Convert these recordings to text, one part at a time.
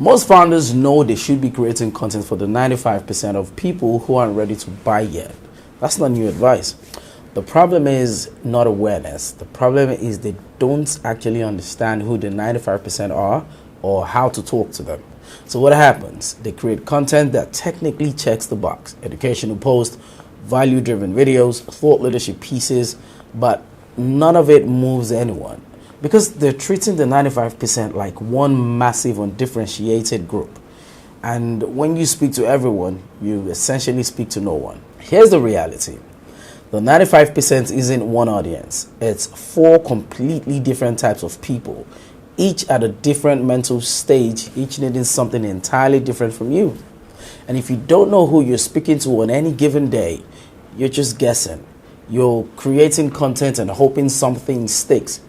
Most founders know they should be creating content for the 95% of people who aren't ready to buy yet. That's not new advice. The problem is not awareness. The problem is they don't actually understand who the 95% are or how to talk to them. So what happens? They create content that technically checks the box. Educational posts, value-driven videos, thought leadership pieces, but none of it moves anyone because they're treating the 95% like one massive undifferentiated group. And when you speak to everyone, you essentially speak to no one. Here's the reality. The 95% isn't one audience. It's 4 completely different types of people, each at a different mental stage, each needing something entirely different from you. And if you don't know who you're speaking to on any given day, you're just guessing. You're creating content and hoping something sticks.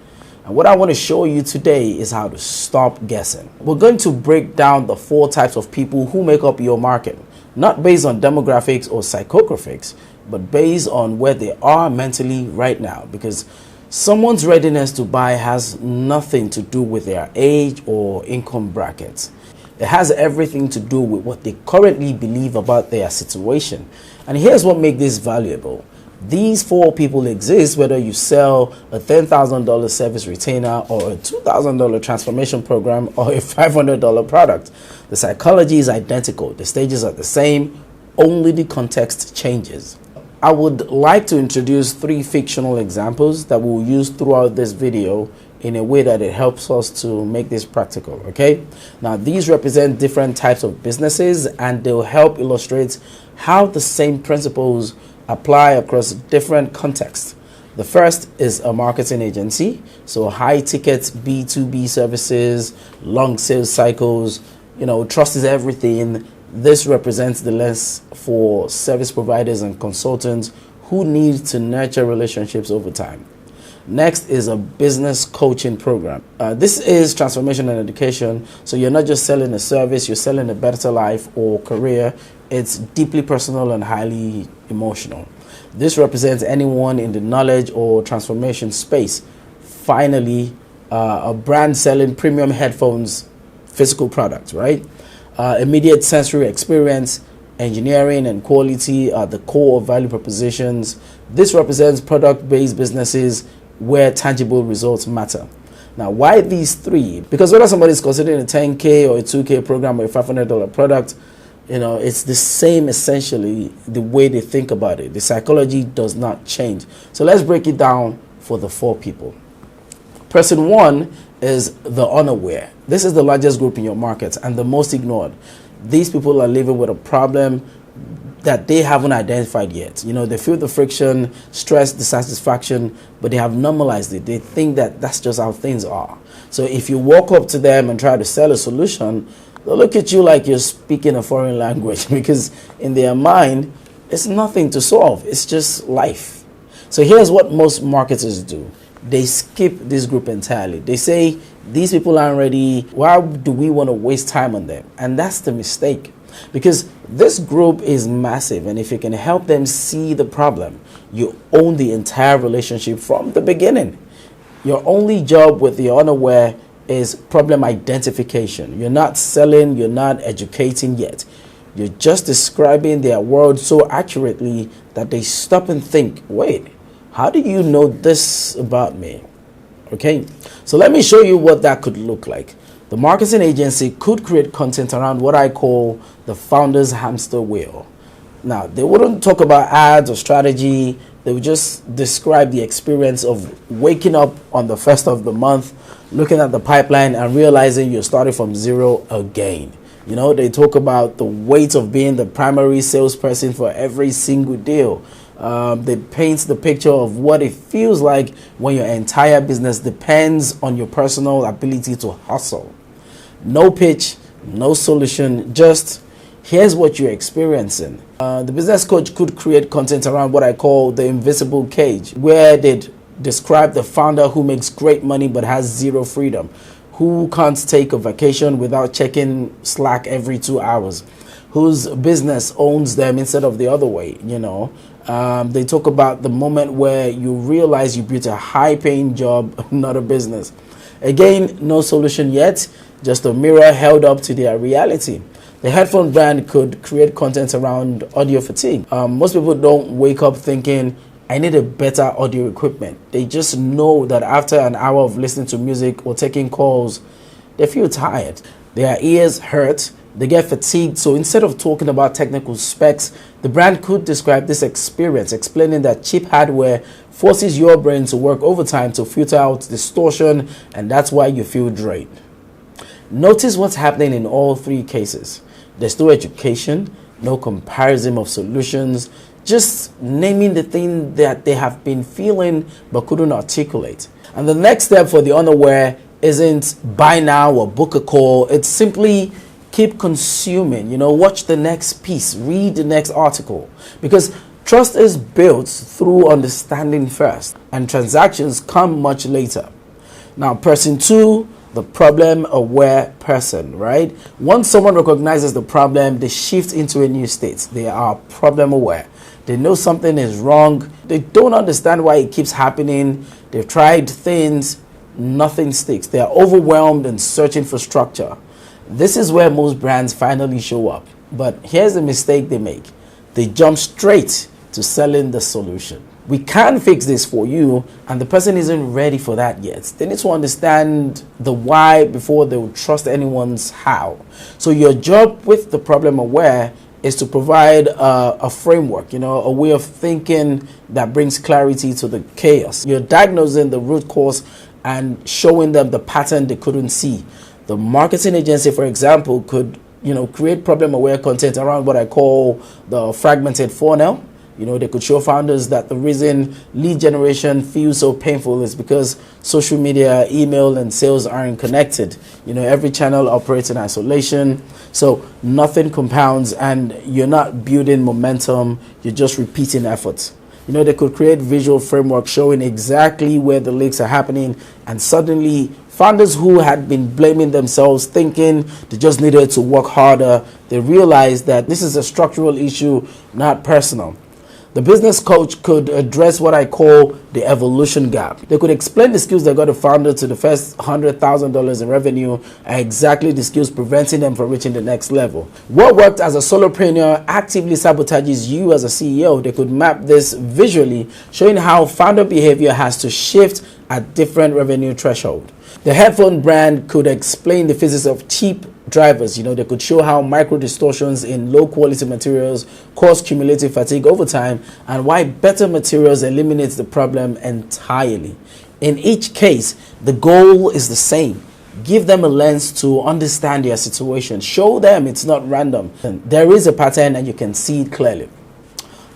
And what I want to show you today is how to stop guessing. We're going to break down the 4 types of people who make up your market, not based on demographics or psychographics, but based on where they are mentally right now. Because someone's readiness to buy has nothing to do with their age or income brackets. It has everything to do with what they currently believe about their situation. And here's what makes this valuable. These 4 people exist whether you sell a $10,000 service retainer or a $2,000 transformation program or a $500 product. The psychology is identical. The stages are the same, only the context changes. I would like to introduce 3 fictional examples that we'll use throughout this video in a way that it helps us to make this practical, okay? Now, these represent different types of businesses and they'll help illustrate how the same principles apply across different contexts. The first is a marketing agency, so high ticket B2B services, long sales cycles, trust is everything. This represents the lens for service providers and consultants who need to nurture relationships over time. Next is a business coaching program. This is transformation and education. So you're not just selling a service, you're selling a better life or career. It's deeply personal and highly emotional. This represents anyone in the knowledge or transformation space. Finally, a brand selling premium headphones, physical products, right? Immediate sensory experience, engineering and quality are the core of value propositions. This represents product-based businesses where tangible results matter. Now, why these 3? Because whether somebody is considering a 10K or a 2K program or a $500 product, it's the same essentially the way they think about it. The psychology does not change. So let's break it down for the 4 people. Person 1 is the unaware. This is the largest group in your market and the most ignored. These people are living with a problem that they haven't identified yet. They feel the friction, stress, dissatisfaction, but they have normalized it. They think that that's just how things are. So if you walk up to them and try to sell a solution, they'll look at you like you're speaking a foreign language because in their mind, it's nothing to solve. It's just life. So here's what most marketers do. They skip this group entirely. They say, these people aren't ready. Why do we want to waste time on them? And that's the mistake. Because this group is massive, and if you can help them see the problem, you own the entire relationship from the beginning. Your only job with the unaware is problem identification. You're not selling, you're not educating yet. You're just describing their world so accurately that they stop and think, wait, how do you know this about me? Okay, so let me show you what that could look like. The marketing agency could create content around what I call the founder's hamster wheel. Now, they wouldn't talk about ads or strategy. They would just describe the experience of waking up on the first of the month, looking at the pipeline and realizing you're starting from zero again. They talk about the weight of being the primary salesperson for every single deal. They paint the picture of what it feels like when your entire business depends on your personal ability to hustle. No pitch, no solution, just here's what you're experiencing. The business coach could create content around what I call the invisible cage, where they'd describe the founder who makes great money but has zero freedom, who can't take a vacation without checking Slack every 2 hours, whose business owns them instead of the other way. They talk about the moment where you realize you built a high-paying job, not a business. Again, no solution yet. just a mirror held up to their reality. The headphone brand could create content around audio fatigue. Most people don't wake up thinking, I need a better audio equipment. They just know that after an hour of listening to music or taking calls, they feel tired. Their ears hurt. They get fatigued. So instead of talking about technical specs, the brand could describe this experience, explaining that cheap hardware forces your brain to work overtime to filter out distortion, and that's why you feel drained. Notice what's happening in all three cases. There's no education, no comparison of solutions, just naming the thing that they have been feeling but couldn't articulate. And the next step for the unaware isn't buy now or book a call. It's simply keep consuming, watch the next piece, read the next article. Because trust is built through understanding first, and transactions come much later. Now, person two, the problem-aware person, right? Once someone recognizes the problem, they shift into a new state. They are problem-aware. They know something is wrong. They don't understand why it keeps happening. They've tried things, nothing sticks. They are overwhelmed and searching for structure. This is where most brands finally show up. But here's the mistake they make. They jump straight to selling the solution. We can fix this for you, and the person isn't ready for that yet. They need to understand the why before they will trust anyone's how. So your job with the problem aware is to provide a framework, a way of thinking that brings clarity to the chaos. You're diagnosing the root cause and showing them the pattern they couldn't see. The marketing agency, for example, could create problem-aware content around what I call the fragmented funnel. They could show founders that the reason lead generation feels so painful is because social media, email, and sales aren't connected. Every channel operates in isolation, so nothing compounds, and you're not building momentum, you're just repeating efforts. They could create visual framework showing exactly where the leaks are happening, and suddenly founders who had been blaming themselves, thinking they just needed to work harder, they realized that this is a structural issue, not personal. The business coach could address what I call the evolution gap. They could explain the skills that got a founder to the first $100,000 in revenue and exactly the skills preventing them from reaching the next level. What worked as a solopreneur actively sabotages you as a CEO. They could map this visually, showing how founder behavior has to shift at different revenue threshold. The headphone brand could explain the physics of cheap drivers. They could show how micro distortions in low quality materials cause cumulative fatigue over time, and why better materials eliminates the problem entirely. In each case, the goal is the same. Give them a lens to understand their situation. Show them it's not random. There is a pattern and you can see it clearly.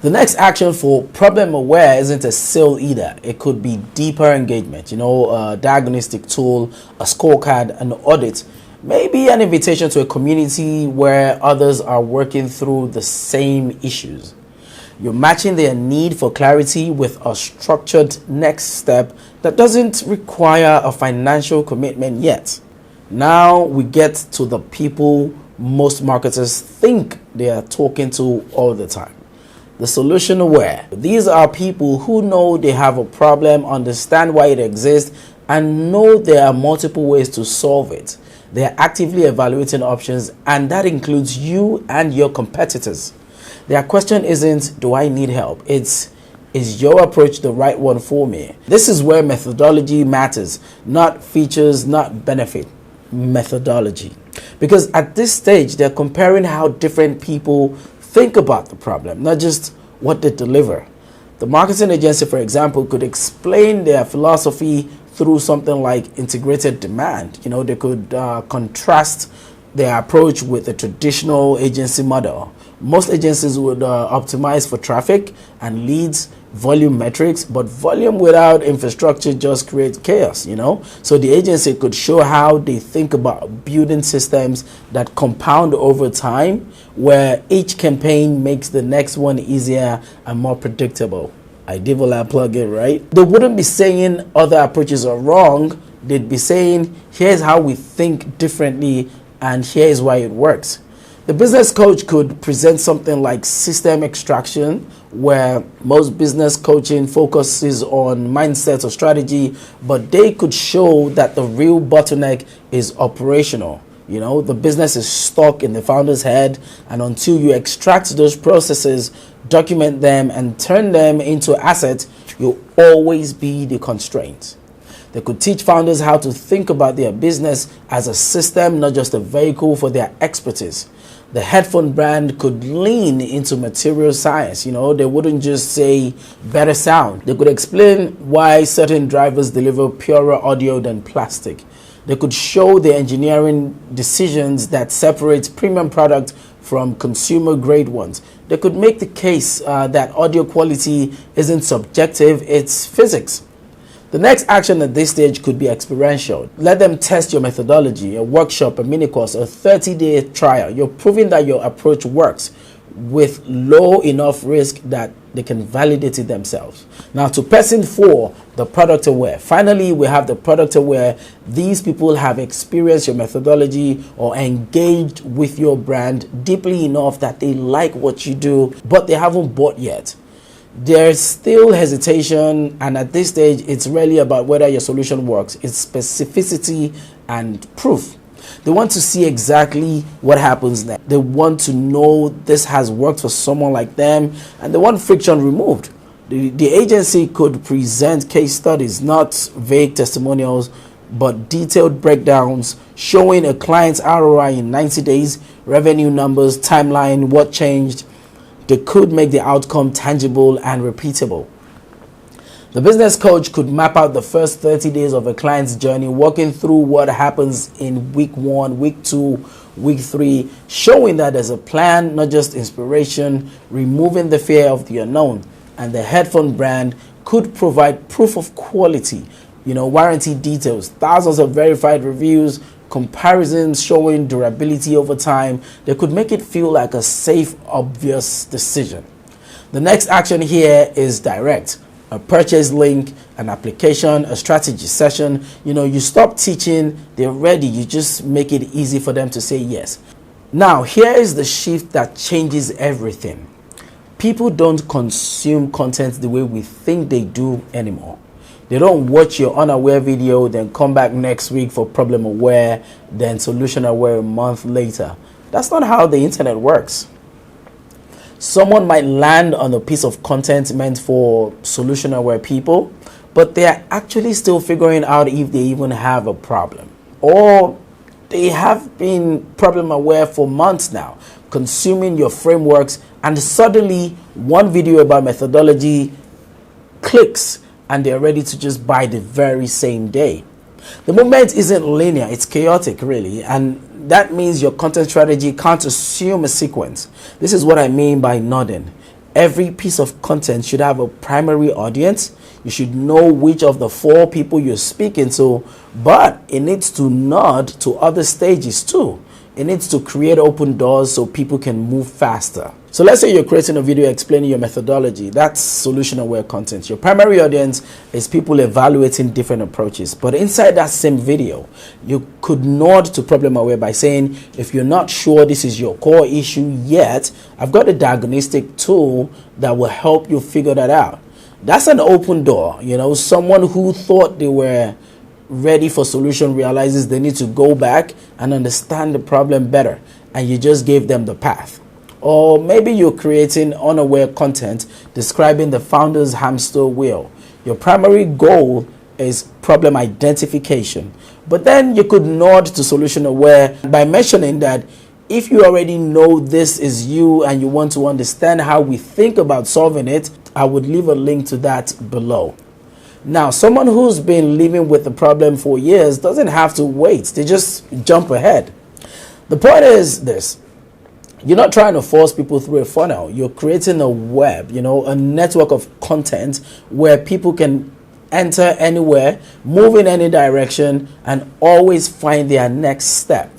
The next action for problem aware isn't a sale either. It could be deeper engagement, a diagnostic tool, a scorecard, an audit, maybe an invitation to a community where others are working through the same issues. You're matching their need for clarity with a structured next step that doesn't require a financial commitment yet. Now we get to the people most marketers think they are talking to all the time. The solution aware. These are people who know they have a problem, understand why it exists, and know there are multiple ways to solve it. They are actively evaluating options, and that includes you and your competitors. Their question isn't, do I need help? It's, is your approach the right one for me? This is where methodology matters, not features, not benefit. Methodology. Because at this stage, they're comparing how different people think about the problem, not just what they deliver. The marketing agency, for example, could explain their philosophy through something like integrated demand. They could contrast their approach with the traditional agency model. Most agencies would optimize for traffic and leads, volume metrics, but volume without infrastructure just creates chaos, So the agency could show how they think about building systems that compound over time, where each campaign makes the next one easier and more predictable. Ideeva Lab plugin, right? They wouldn't be saying other approaches are wrong. They'd be saying, here's how we think differently and here's why it works. The business coach could present something like system extraction, where most business coaching focuses on mindset or strategy, but they could show that the real bottleneck is operational. The business is stuck in the founder's head, and until you extract those processes, document them, and turn them into assets, you'll always be the constraint. They could teach founders how to think about their business as a system, not just a vehicle for their expertise. The headphone brand could lean into material science. They wouldn't just say better sound. They could explain why certain drivers deliver purer audio than plastic. They could show the engineering decisions that separate premium product from consumer grade ones. They could make the case that audio quality isn't subjective, it's physics. The next action at this stage could be experiential. Let them test your methodology, a workshop, a mini course, a 30-day trial. You're proving that your approach works with low enough risk that they can validate it themselves. Now, to person 4, the product aware. Finally, we have the product aware. These people have experienced your methodology or engaged with your brand deeply enough that they like what you do, but they haven't bought yet. There's still hesitation, and at this stage, it's really about whether your solution works. It's specificity and proof. They want to see exactly what happens next. They want to know this has worked for someone like them, and they want friction removed. The agency could present case studies, not vague testimonials, but detailed breakdowns showing a client's ROI in 90 days, revenue numbers, timeline, what changed. They could make the outcome tangible and repeatable. The business coach could map out the first 30 days of a client's journey, walking through what happens in week 1, week 2, week 3, showing that there's a plan, not just inspiration, removing the fear of the unknown. And the headphone brand could provide proof of quality, warranty details, thousands of verified reviews, comparisons showing durability over time. They could make it feel like a safe, obvious decision. The next action here is direct. A purchase link, an application, a strategy session. You stop teaching, they're ready. You just make it easy for them to say yes. Now, here is the shift that changes everything. People don't consume content the way we think they do anymore. They don't watch your unaware video, then come back next week for problem aware, then solution aware a month later. That's not how the internet works. Someone might land on a piece of content meant for solution aware people, but they're actually still figuring out if they even have a problem. Or they have been problem aware for months now, consuming your frameworks, and suddenly one video about methodology clicks and they're ready to just buy the very same day. The movement isn't linear, it's chaotic really, and that means your content strategy can't assume a sequence. This is what I mean by nodding. Every piece of content should have a primary audience. You should know which of the 4 people you're speaking to, but it needs to nod to other stages too. It needs to create open doors so people can move faster. So let's say you're creating a video explaining your methodology. That's solution-aware content. Your primary audience is people evaluating different approaches. But inside that same video, you could nod to problem-aware by saying, if you're not sure this is your core issue yet, I've got a diagnostic tool that will help you figure that out. That's an open door. Someone who thought they were ready for solution realizes they need to go back and understand the problem better, and you just gave them the path. Or maybe you're creating unaware content describing the founder's hamster wheel. Your primary goal is problem identification, but then you could nod to solution aware by mentioning that if you already know this is you and you want to understand how we think about solving it, I would leave a link to that below. Now, someone who's been living with the problem for years doesn't have to wait. They just jump ahead. The point is this. You're not trying to force people through a funnel. You're creating a web, a network of content where people can enter anywhere, move in any direction, and always find their next step.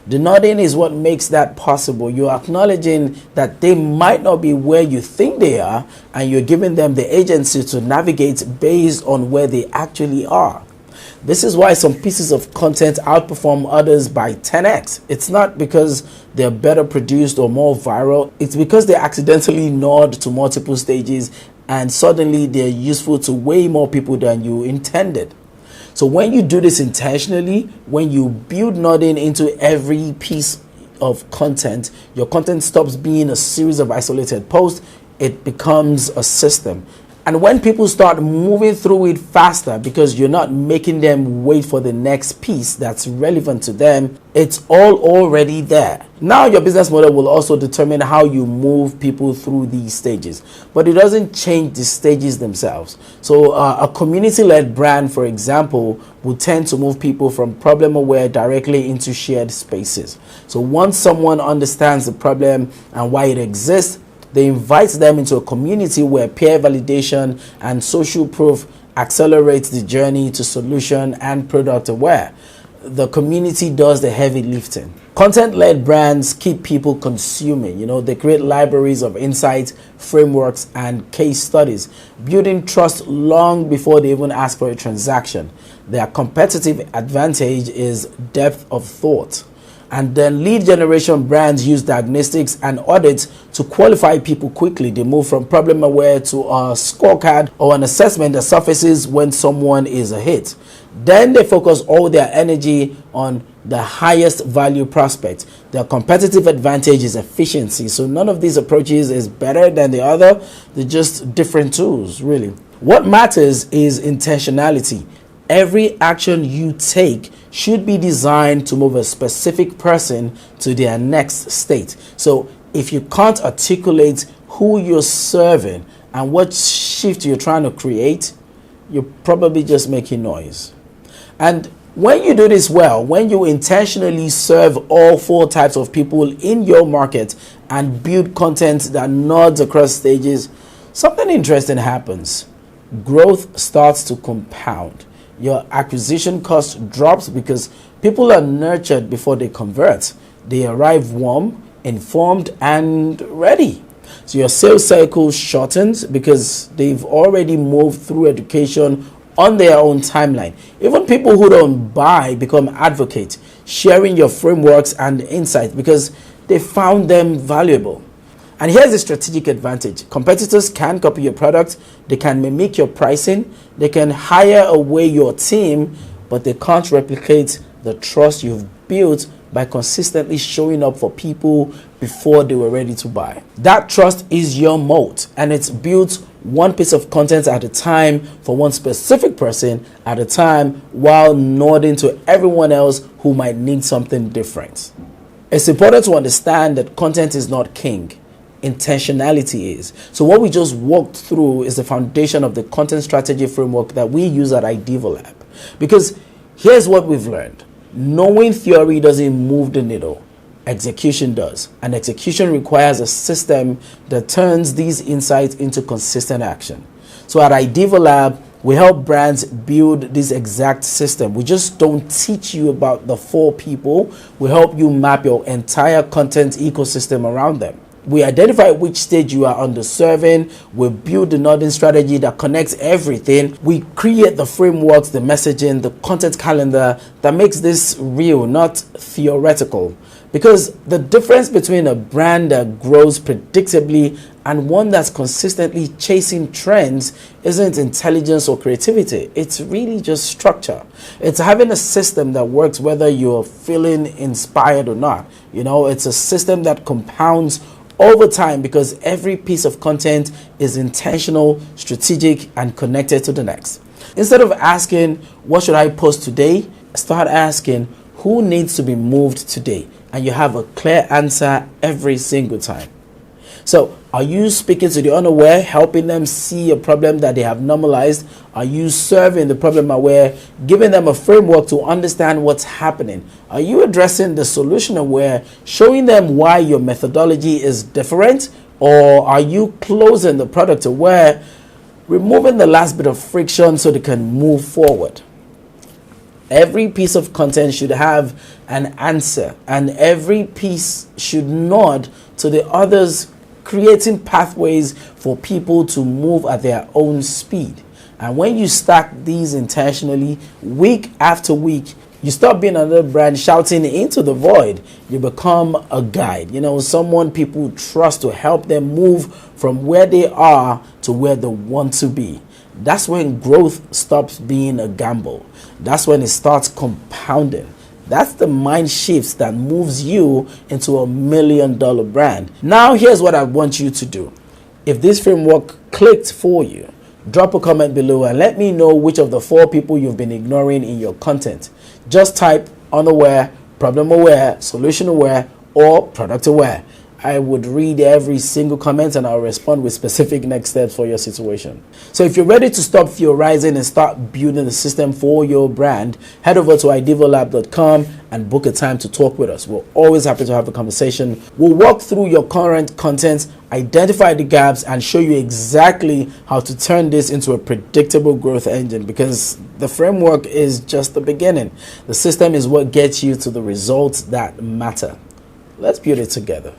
The nodding is what makes that possible. You're acknowledging that they might not be where you think they are, and you're giving them the agency to navigate based on where they actually are. This is why some pieces of content outperform others by 10x. It's not because they're better produced or more viral. It's because they accidentally nod to multiple stages and suddenly they're useful to way more people than you intended. So when you do this intentionally, when you build nodding into every piece of content, your content stops being a series of isolated posts. It becomes a system. And when people start moving through it faster because you're not making them wait for the next piece that's relevant to them, it's all already there. Now your business model will also determine how you move people through these stages, but it doesn't change the stages themselves. So a community-led brand, for example, will tend to move people from problem aware directly into shared spaces. So once someone understands the problem and why it exists, they invite them into a community where peer validation and social proof accelerates the journey to solution and product aware. The community does the heavy lifting. Content-led brands keep people consuming. They create libraries of insights, frameworks, and case studies, building trust long before they even ask for a transaction. Their competitive advantage is depth of thought. And then lead generation brands use diagnostics and audits to qualify people quickly. They move from problem aware to a scorecard or an assessment that surfaces when someone is a hit. Then they focus all their energy on the highest value prospect. Their competitive advantage is efficiency. So none of these approaches is better than the other. They're just different tools, really. What matters is intentionality. Every action you take should be designed to move a specific person to their next state. So if you can't articulate who you're serving and what shift you're trying to create, you're probably just making noise. And when you do this well, when you intentionally serve all four types of people in your market and build content that nods across stages, something interesting happens. Growth starts to compound. Your acquisition cost drops because people are nurtured before they convert. They arrive warm, informed, and ready. So your sales cycle shortens because they've already moved through education on their own timeline. Even people who don't buy become advocates, sharing your frameworks and insights because they found them valuable. And here's the strategic advantage. Competitors can copy your product, they can mimic your pricing, they can hire away your team, but they can't replicate the trust you've built by consistently showing up for people before they were ready to buy. That trust is your moat, and it's built one piece of content at a time for one specific person at a time while nodding to everyone else who might need something different. It's important to understand that content is not king. Intentionality is. So what we just walked through is the foundation of the content strategy framework that we use at Ideeva Lab. Because here's what we've learned. Knowing theory doesn't move the needle. Execution does. And execution requires a system that turns these insights into consistent action. So at Ideeva Lab, we help brands build this exact system. We just don't teach you about the four people. We help you map your entire content ecosystem around them. We identify which stage you are under serving. We build the nodding strategy that connects everything. We create the frameworks, the messaging, the content calendar that makes this real, not theoretical. Because the difference between a brand that grows predictably and one that's consistently chasing trends isn't intelligence or creativity. It's really just structure. It's having a system that works whether you're feeling inspired or not. It's a system that compounds over time because every piece of content is intentional, strategic, and connected to the next. Instead of asking, what should I post today? Start asking, who needs to be moved today? And you have a clear answer every single time. So, are you speaking to the unaware, helping them see a problem that they have normalized? Are you serving the problem aware, giving them a framework to understand what's happening? Are you addressing the solution aware, showing them why your methodology is different? Or are you closing the product aware, removing the last bit of friction so they can move forward? Every piece of content should have an answer, and every piece should nod to the others, creating pathways for people to move at their own speed. And when you stack these intentionally, week after week, you stop being another brand shouting into the void. You become a guide, someone people trust to help them move from where they are to where they want to be. That's when growth stops being a gamble. That's when it starts compounding. That's the mind shifts that moves you into $1 million brand. Now, here's what I want you to do. If this framework clicked for you, drop a comment below and let me know which of the 4 people you've been ignoring in your content. Just type unaware, problem aware, solution aware, or product aware. I would read every single comment and I'll respond with specific next steps for your situation. So if you're ready to stop theorizing and start building the system for your brand, head over to ideevalab.com and book a time to talk with us. We're always happy to have a conversation. We'll walk through your current content, identify the gaps, and show you exactly how to turn this into a predictable growth engine, because the framework is just the beginning. The system is what gets you to the results that matter. Let's build it together.